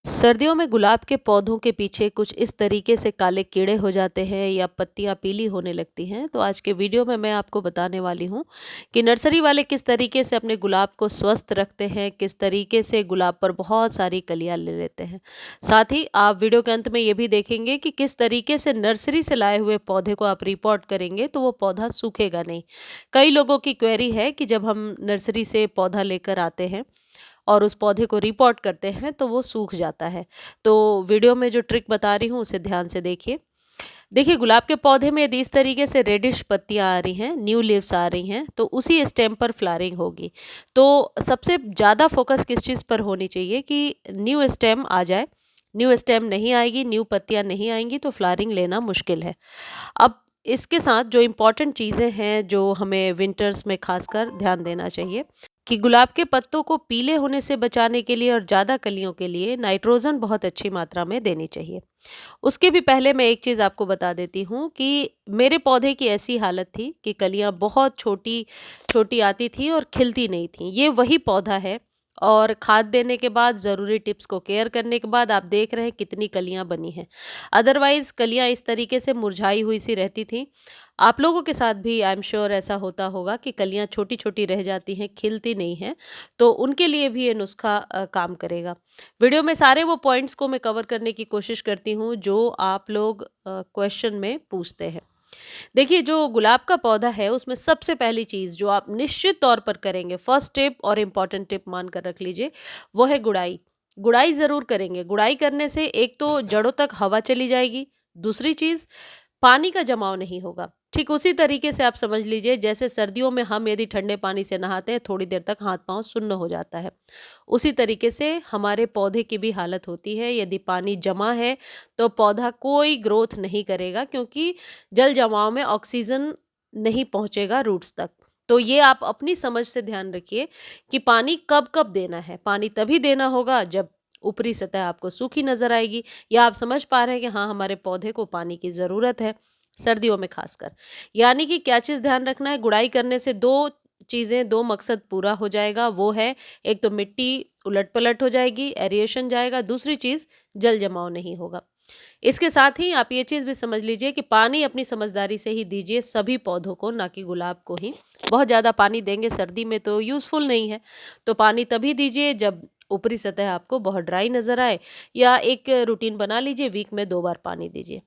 सर्दियों में गुलाब के पौधों के पीछे कुछ इस तरीके से काले कीड़े हो जाते हैं या पत्तियां पीली होने लगती हैं। तो आज के वीडियो में मैं आपको बताने वाली हूं कि नर्सरी वाले किस तरीके से अपने गुलाब को स्वस्थ रखते हैं, किस तरीके से गुलाब पर बहुत सारी कलियां ले लेते हैं। साथ ही आप वीडियो के अंत में ये भी देखेंगे कि किस तरीके से नर्सरी से लाए हुए पौधे को आप रिपोर्ट करेंगे तो वो पौधा सूखेगा नहीं। कई लोगों की क्वेरी है कि जब हम नर्सरी से पौधा लेकर आते हैं और उस पौधे को रिपोर्ट करते हैं तो वो सूख जाता है। तो वीडियो में जो ट्रिक बता रही हूँ उसे ध्यान से देखिए। देखिए, गुलाब के पौधे में यदि इस तरीके से रेडिश पत्तियां आ रही हैं, न्यू लीव्स आ रही हैं, तो उसी स्टेम पर फ्लावरिंग होगी। तो सबसे ज़्यादा फोकस किस चीज़ पर होनी चाहिए कि न्यू स्टेम आ जाए। न्यू स्टेम नहीं आएगी, न्यू पत्तियां नहीं आएंगी तो फ्लावरिंग लेना मुश्किल है। अब इसके साथ जो इम्पॉर्टेंट चीज़ें हैं जो हमें विंटर्स में खासकर ध्यान देना चाहिए कि गुलाब के पत्तों को पीले होने से बचाने के लिए और ज़्यादा कलियों के लिए नाइट्रोजन बहुत अच्छी मात्रा में देनी चाहिए। उसके भी पहले मैं एक चीज़ आपको बता देती हूँ कि मेरे पौधे की ऐसी हालत थी कि कलियाँ बहुत छोटी छोटी आती थी और खिलती नहीं थी। ये वही पौधा है और खाद देने के बाद ज़रूरी टिप्स को केयर करने के बाद आप देख रहे हैं कितनी कलियाँ बनी हैं। अदरवाइज़ कलियाँ इस तरीके से मुरझाई हुई सी रहती थी। आप लोगों के साथ भी आई एम श्योर ऐसा होता होगा कि कलियाँ छोटी-छोटी रह जाती हैं, खिलती नहीं हैं, तो उनके लिए भी ये नुस्खा काम करेगा। वीडियो में सारे वो पॉइंट्स को मैं कवर करने की कोशिश करती हूँ जो आप लोग क्वेश्चन में पूछते हैं। देखिए, जो गुलाब का पौधा है उसमें सबसे पहली चीज़ जो आप निश्चित तौर पर करेंगे, फर्स्ट टिप और इम्पॉर्टेंट टिप मान कर रख लीजिए, वो है गुड़ाई। गुड़ाई ज़रूर करेंगे। गुड़ाई करने से एक तो जड़ों तक हवा चली जाएगी, दूसरी चीज़ पानी का जमाव नहीं होगा। ठीक उसी तरीके से आप समझ लीजिए जैसे सर्दियों में हम यदि ठंडे पानी से नहाते हैं थोड़ी देर तक हाथ-पाँव सुन्न हो जाता है। उसी तरीके से हमारे पौधे की भी हालत होती है। यदि पानी जमा है तो पौधा कोई ग्रोथ नहीं करेगा क्योंकि जल जमाव में ऑक्सीजन नहीं पहुँचेगा रूट्स तक। तो ये आप अपनी समझ से ध्यान रखिए कि पानी कब-कब देना है। पानी तभी देना होगा जब ऊपरी सतह आपको सूखी नज़र आएगी या आप समझ पा रहे हैं कि हाँ, हमारे पौधे को पानी की ज़रूरत है, सर्दियों में खासकर। यानी कि क्या चीज़ ध्यान रखना है, गुड़ाई करने से 2 चीज़ें, 2 मकसद पूरा हो जाएगा। वो है, एक तो मिट्टी उलट-पलट हो जाएगी, एरिएशन जाएगा, दूसरी चीज़ जल जमाव नहीं होगा। इसके साथ ही आप ये चीज़ भी समझ लीजिए कि पानी अपनी समझदारी से ही दीजिए सभी पौधों को, ना कि गुलाब को ही। बहुत ज़्यादा पानी देंगे सर्दी में तो यूज़फुल नहीं है। तो पानी तभी दीजिए जब ऊपरी सतह आपको बहुत ड्राई नज़र आए या एक रूटीन बना लीजिए, वीक में 2 बार पानी दीजिए।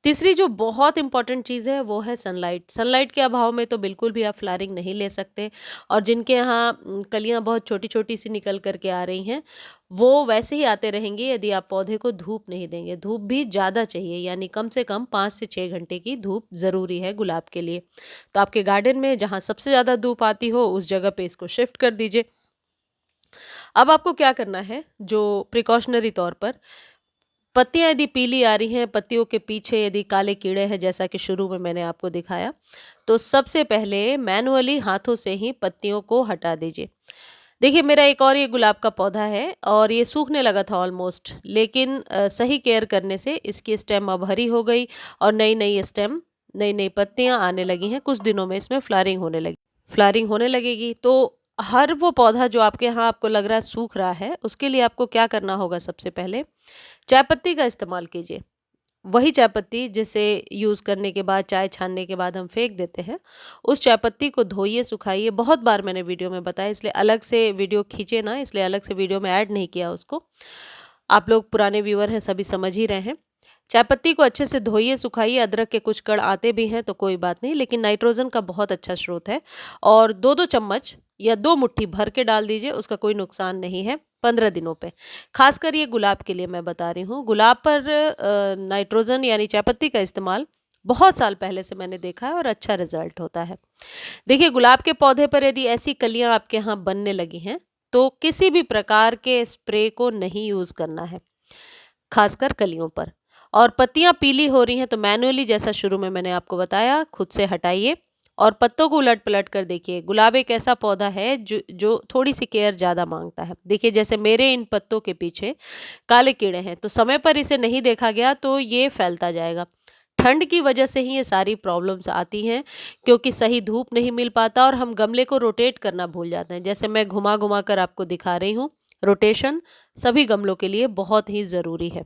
तीसरी जो बहुत इम्पोर्टेंट चीज़ है वो है सनलाइट। सनलाइट के अभाव में तो बिल्कुल भी आप फ्लावरिंग नहीं ले सकते और जिनके यहाँ कलियाँ बहुत छोटी-छोटी सी निकल कर के आ रही हैं, वो वैसे ही आते रहेंगे यदि आप पौधे को धूप नहीं देंगे। धूप भी ज़्यादा चाहिए, यानी कम से कम 5 से 6 घंटे की धूप ज़रूरी है गुलाब के लिए। तो आपके गार्डन में जहाँ सबसे ज़्यादा धूप आती हो उस जगह पे इसको शिफ्ट कर दीजिए। अब आपको क्या करना है, जो प्रिकॉशनरी तौर पर पत्तियाँ यदि पीली आ रही हैं, पत्तियों के पीछे यदि काले कीड़े हैं जैसा कि शुरू में मैंने आपको दिखाया, तो सबसे पहले मैनुअली हाथों से ही पत्तियों को हटा दीजिए। देखिए, मेरा एक और ये गुलाब का पौधा है और ये सूखने लगा था ऑलमोस्ट, लेकिन सही केयर करने से इसकी स्टेम अब हरी हो गई और नई-नई स्टेम, नई-नई पत्तियाँ आने लगी हैं। कुछ दिनों में इसमें फ्लावरिंग होने लगेगी। तो हर वो पौधा जो आपके यहाँ आपको लग रहा है सूख रहा है, उसके लिए आपको क्या करना होगा, सबसे पहले चाय पत्ती का इस्तेमाल कीजिए। वही चाय पत्ती जिसे यूज़ करने के बाद, चाय छानने के बाद हम फेंक देते हैं, उस चाय पत्ती को धोइए, सुखाइए। बहुत बार मैंने वीडियो में बताया, इसलिए अलग से वीडियो खींचे ना, इसलिए अलग से वीडियो में ऐड नहीं किया उसको। आप लोग पुराने व्यूअर हैं, सभी समझ ही रहे हैं। चाय पत्ती को अच्छे से धोइए, सुखाइए। अदरक के कुछ कण आते भी हैं तो कोई बात नहीं, लेकिन नाइट्रोजन का बहुत अच्छा स्रोत है और 2-2 चम्मच या 2 मुट्ठी भर के डाल दीजिए, उसका कोई नुकसान नहीं है 15 दिनों पे। खासकर ये गुलाब के लिए मैं बता रही हूँ। गुलाब पर नाइट्रोजन यानी चाय पत्ती का इस्तेमाल बहुत साल पहले से मैंने देखा है और अच्छा रिजल्ट होता है। देखिए, गुलाब के पौधे पर यदि ऐसी कलियाँ आपके यहाँ बनने लगी हैं, तो किसी भी प्रकार के स्प्रे को नहीं यूज़ करना है, खासकर कलियों पर। और पत्तियां पीली हो रही हैं तो मैनुअली, जैसा शुरू में मैंने आपको बताया, खुद से हटाइए और पत्तों को उलट पलट कर देखिए। गुलाब एक ऐसा पौधा है जो थोड़ी सी केयर ज़्यादा मांगता है। देखिए, जैसे मेरे इन पत्तों के पीछे काले कीड़े हैं, तो समय पर इसे नहीं देखा गया तो ये फैलता जाएगा। ठंड की वजह से ही ये सारी प्रॉब्लम्स आती हैं, क्योंकि सही धूप नहीं मिल पाता और हम गमले को रोटेट करना भूल जाते हैं। जैसे मैं घुमा घुमा कर आपको दिखा रही हूँ, रोटेशन सभी गमलों के लिए बहुत ही ज़रूरी है।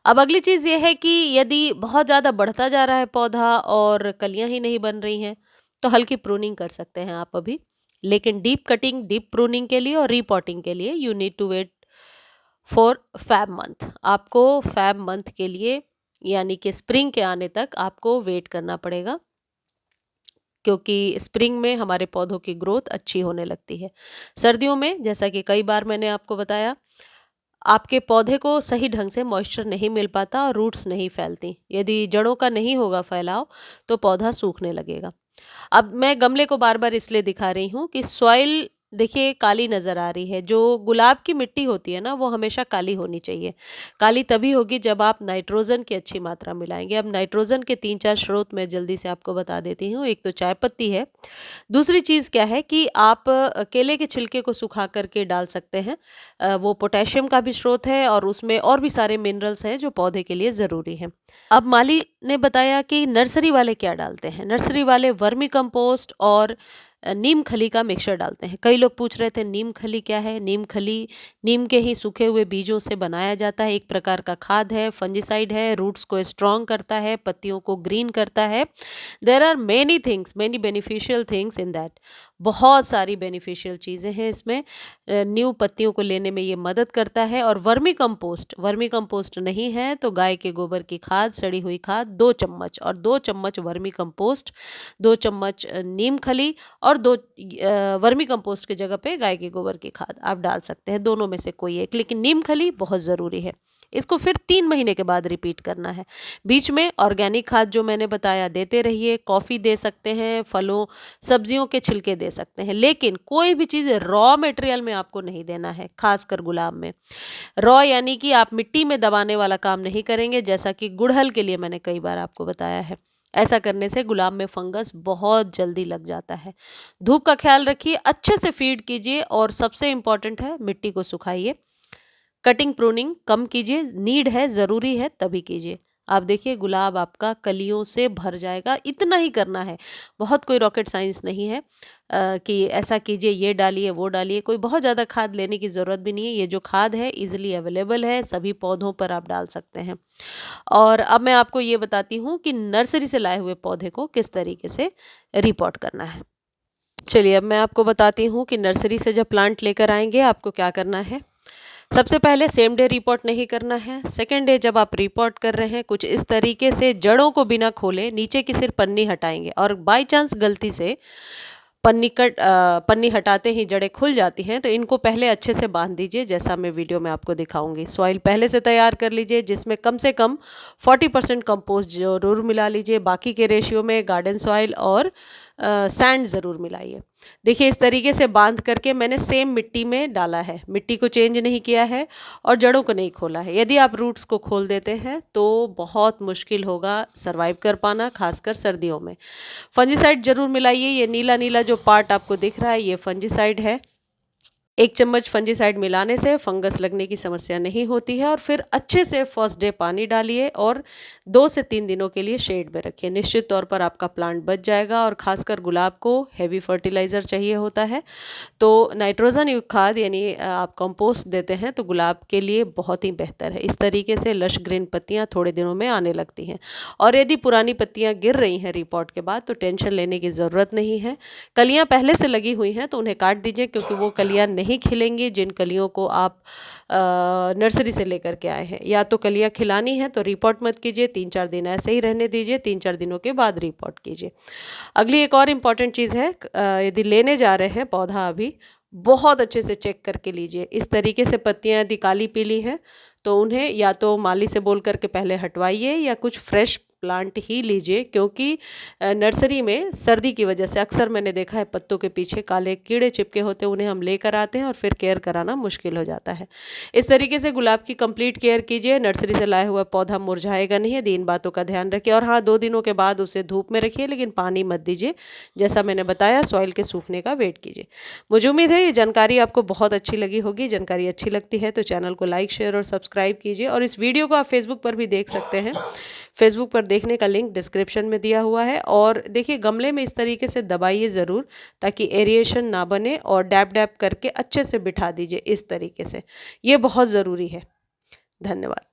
अब अगली चीज़ ये है कि यदि बहुत ज़्यादा बढ़ता जा रहा है पौधा और कलियां ही नहीं बन रही हैं, तो हल्की प्रूनिंग कर सकते हैं आप अभी। लेकिन डीप कटिंग, डीप प्रूनिंग के लिए और रीपॉटिंग के लिए you need to wait for five month. आपको फैब मंथ के लिए यानी कि स्प्रिंग के आने तक आपको वेट करना पड़ेगा, क्योंकि स्प्रिंग में हमारे पौधों की ग्रोथ अच्छी होने लगती है। सर्दियों में जैसा कि कई बार मैंने आपको बताया, आपके पौधे को सही ढंग से मॉइस्चर नहीं मिल पाता और रूट्स नहीं फैलती। यदि जड़ों का नहीं होगा फैलाव, तो पौधा सूखने लगेगा। अब मैं गमले को बार बार इसलिए दिखा रही हूँ कि सॉइल देखिए काली नज़र आ रही है। जो गुलाब की मिट्टी होती है ना, वो हमेशा काली होनी चाहिए। काली तभी होगी जब आप नाइट्रोजन की अच्छी मात्रा मिलाएंगे। अब नाइट्रोजन के 3-4 स्रोत मैं जल्दी से आपको बता देती हूँ। एक तो चाय पत्ती है। दूसरी चीज़ क्या है कि आप केले के छिलके को सुखा करके डाल सकते हैं। वो पोटेशियम का भी स्रोत है और उसमें और भी सारे मिनरल्स हैं जो पौधे के लिए ज़रूरी हैं। अब माली ने बताया कि नर्सरी वाले क्या डालते हैं। नर्सरी वाले वर्मी कंपोस्ट और नीम खली का मिक्सचर डालते हैं। कई लोग पूछ रहे थे नीम खली क्या है। नीम खली नीम के ही सूखे हुए बीजों से बनाया जाता है। एक प्रकार का खाद है, फंजीसाइड है, रूट्स को स्ट्रॉन्ग करता है, पत्तियों को ग्रीन करता है। There are many things, many beneficial things in that. बहुत सारी बेनिफिशियल चीज़ें हैं इसमें। न्यू पत्तियों को लेने में ये मदद करता है। और वर्मी कंपोस्ट नहीं है तो गाय के गोबर की खाद, सड़ी हुई खाद 2 चम्मच, और 2 चम्मच वर्मी कंपोस्ट, 2 चम्मच नीम खली और 2 वर्मी कंपोस्ट की जगह पे गाय के गोबर की खाद आप डाल सकते हैं। दोनों में से कोई एक, लेकिन नीम खली बहुत ज़रूरी है। इसको फिर 3 महीने के बाद रिपीट करना है। बीच में ऑर्गेनिक खाद जो मैंने बताया देते रहिए। कॉफ़ी दे सकते हैं, फलों सब्जियों के छिलके दे सकते हैं, लेकिन कोई भी चीज़ रॉ मटेरियल में आपको नहीं देना है, खासकर गुलाब में। रॉ यानी कि आप मिट्टी में दबाने वाला काम नहीं करेंगे, जैसा कि गुड़हल के लिए मैंने कई बार आपको बताया है। ऐसा करने से गुलाब में फंगस बहुत जल्दी लग जाता है। धूप का ख्याल रखिए, अच्छे से फीड कीजिए और सबसे इम्पॉर्टेंट है मिट्टी को सुखाइए। कटिंग प्रूनिंग कम कीजिए, नीड है, ज़रूरी है तभी कीजिए। आप देखिए गुलाब आपका कलियों से भर जाएगा। इतना ही करना है, बहुत कोई रॉकेट साइंस नहीं है कि ऐसा कीजिए, ये डालिए, वो डालिए। कोई बहुत ज़्यादा खाद लेने की ज़रूरत भी नहीं है। ये जो खाद है इजीली अवेलेबल है, सभी पौधों पर आप डाल सकते हैं। और अब मैं आपको ये बताती हूँ कि नर्सरी से लाए हुए पौधे को किस तरीके से रिपोर्ट करना है। चलिए अब मैं आपको बताती हूँ कि नर्सरी से जब प्लांट लेकर आएंगे आपको क्या करना है। सबसे पहले सेम डे रिपोर्ट नहीं करना है। सेकेंड डे जब आप रिपोर्ट कर रहे हैं, कुछ इस तरीके से जड़ों को बिना खोले नीचे की सिर्फ पन्नी हटाएंगे, और बाय चांस गलती से पन्नी हटाते ही जड़ें खुल जाती हैं, तो इनको पहले अच्छे से बांध दीजिए, जैसा मैं वीडियो में आपको दिखाऊंगी। सॉइल पहले से तैयार कर लीजिए, जिसमें कम से कम 40% कंपोस्ट जरूर मिला लीजिए। बाकी के रेशियो में गार्डन सॉइल और सैंड ज़रूर मिलाइए। देखिए इस तरीके से बांध करके मैंने सेम मिट्टी में डाला है, मिट्टी को चेंज नहीं किया है और जड़ों को नहीं खोला है। यदि आप रूट्स को खोल देते हैं तो बहुत मुश्किल होगा सरवाइव कर पाना, खासकर सर्दियों में। फंजीसाइड ज़रूर मिलाइए। ये नीला नीला जो पार्ट आपको दिख रहा है ये फंजीसाइड है। 1 चम्मच फंजीसाइड मिलाने से फंगस लगने की समस्या नहीं होती है। और फिर अच्छे से फर्स्ट डे पानी डालिए और 2 से 3 दिनों के लिए शेड में रखिए। निश्चित तौर पर आपका प्लांट बच जाएगा। और खासकर गुलाब को हेवी फर्टिलाइज़र चाहिए होता है, तो नाइट्रोजन युक्त खाद यानी आप कंपोस्ट देते हैं तो गुलाब के लिए बहुत ही बेहतर है। इस तरीके से लश ग्रीन पत्तियाँ थोड़े दिनों में आने लगती हैं। और यदि पुरानी पत्तियाँ गिर रही हैं रिपोर्ट के बाद, तो टेंशन लेने की ज़रूरत नहीं है। कलियाँ पहले से लगी हुई हैं तो उन्हें काट दीजिए, क्योंकि वो कलियाँ नहीं खिलेंगी जिन कलियों को आप नर्सरी से लेकर के आए हैं। या तो कलियां खिलानी है तो रिपोर्ट मत कीजिए, 3-4 दिन ऐसे ही रहने दीजिए, 3-4 दिनों के बाद रिपोर्ट कीजिए। अगली एक और इम्पॉर्टेंट चीज़ है, यदि लेने जा रहे हैं पौधा अभी बहुत अच्छे से चेक करके लीजिए। इस तरीके से पत्तियां यदि काली पीली हैं तो उन्हें या तो माली से बोल करके पहले हटवाइए या कुछ फ्रेश प्लांट ही लीजिए, क्योंकि नर्सरी में सर्दी की वजह से अक्सर मैंने देखा है पत्तों के पीछे काले कीड़े चिपके होते हैं, उन्हें हम लेकर आते हैं और फिर केयर कराना मुश्किल हो जाता है। इस तरीके से गुलाब की कंप्लीट केयर कीजिए। नर्सरी से लाया हुआ पौधा मुरझाएगा नहीं है, इन बातों का ध्यान रखिए। और हाँ, 2 दिनों के बाद उसे धूप में रखिए, लेकिन पानी मत दीजिए। जैसा मैंने बताया, सॉइल के सूखने का वेट कीजिए। मुझे उम्मीद है ये जानकारी आपको बहुत अच्छी लगी होगी। जानकारी अच्छी लगती है तो चैनल को लाइक, शेयर और सब्सक्राइब कीजिए। और इस वीडियो को आप फेसबुक पर भी देख सकते हैं। फेसबुक पर देखने का लिंक डिस्क्रिप्शन में दिया हुआ है। और देखिए गमले में इस तरीके से दबाइए ज़रूर, ताकि एरिएशन ना बने, और डैब डैब करके अच्छे से बिठा दीजिए इस तरीके से, ये बहुत ज़रूरी है। धन्यवाद।